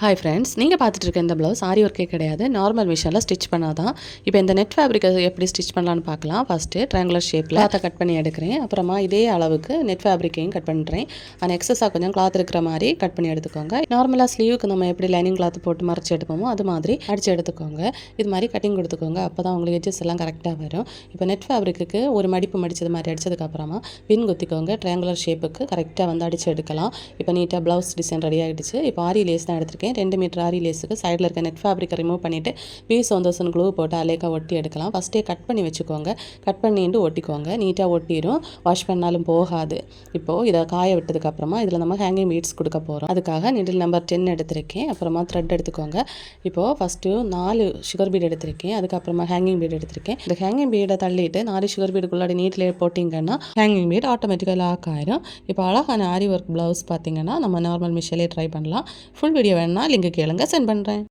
Hi friends, நீங்கள் பார்த்துட்டு இருக்க இந்த ப்ளவுஸ் ஆரி ஒர்க்கே கிடையாது, நார்மல் மிஷினில் ஸ்டிச் பண்ணாதான். இப்போ இந்த நெட் ஃபேப்ரிக்கை எப்படி ஸ்டிச் பண்ணலான்னு பார்க்கலாம். ஃபஸ்ட்டு ட்ரையாங்குலர் ஷேப்பில் கிளாத்தை கட் பண்ணி எடுக்கிறேன். அப்புறமா இதே அளவுக்கு நெட் ஃபேப்ரிக்கையும் கட் பண்ணுறேன். ஆனால் எக்ஸஸாக கொஞ்சம் கிளாத் இருக்கிற மாதிரி கட் பண்ணி எடுத்துக்கோங்க. நார்மலாக ஸ்லீவுக்கு நம்ம எப்படி லைனிங் கிளாத் போட்டு மறைச்சி எடுப்போமோ அது மாதிரி அடித்து எடுத்துக்கோங்க. இது மாதிரி கட்டிங் கொடுத்துக்கோங்க. அப்போ தான் உங்களுக்கு எட்ஜஸ் எல்லாம் கரெக்டாக வரும். இப்போ நெட் ஃபேப்ரிக்கு ஒரு மடிப்பு மடித்தது மாதிரி அடித்ததுக்கப்புறமா பின் குத்திக்கோங்க. ட்ரையாங்குலர் ஷேப்புக்கு கரெக்டாக வந்து அடித்து எடுக்கலாம். இப்போ நீட்டாக ப்ளவுஸ் டிசைன் ரெடி ஆகிடுச்சு. இப்போ ஆரி லேஸ் தான் எடுத்திருக்கேன். 2 மீட்டர் ஆரி லேஸுக்கு சைடில் இருக்க நெட் ஃபேப்ரிக்கை ரிமூவ் பண்ணிவிட்டு V1000 க்ளூ போட்டு அலேக்கா ஒட்டி எடுக்கலாம். ஃபஸ்ட்டே கட் பண்ணி வச்சுக்கோங்க. கட் பண்ணிட்டு ஒட்டிக்கோங்க. நீட்டாக ஒட்டிடும், வாஷ் பண்ணாலும் போகாது. இப்போது இதை காய விட்டதுக்கப்புறமா இதில் நம்ம ஹேங்கிங் பீட்ஸ் கொடுக்க போகிறோம். அதுக்காக நீடில் நம்பர் 10 எடுத்திருக்கேன். அப்புறமா த்ரெட் எடுத்துக்கோங்க. இப்போது ஃபஸ்ட்டு 4 சுகர் பீட் எடுத்திருக்கேன். அதுக்கப்புறமா ஹேங்கிங் பீட் எடுத்திருக்கேன். இந்த ஹேங்கிங் பீடை தள்ளிட்டு 4 சுகர் பீடுக்குள்ளாடி நீட்டில் போட்டிங்கன்னா ஹேங்கிங் பீட் ஆட்டோமேட்டிக்காக லாக் ஆயிரும். இப்போ அழகான ஆரி ஒர்க் ப்ளவுஸ் பார்த்தீங்கன்னா நம்ம நார்மல் மிஷினிலே ட்ரை பண்ணலாம். ஃபுல் வீடியோ வேணும்னா லிங்க் கேளுங்க, சென்ட் பண்ணுறேன்.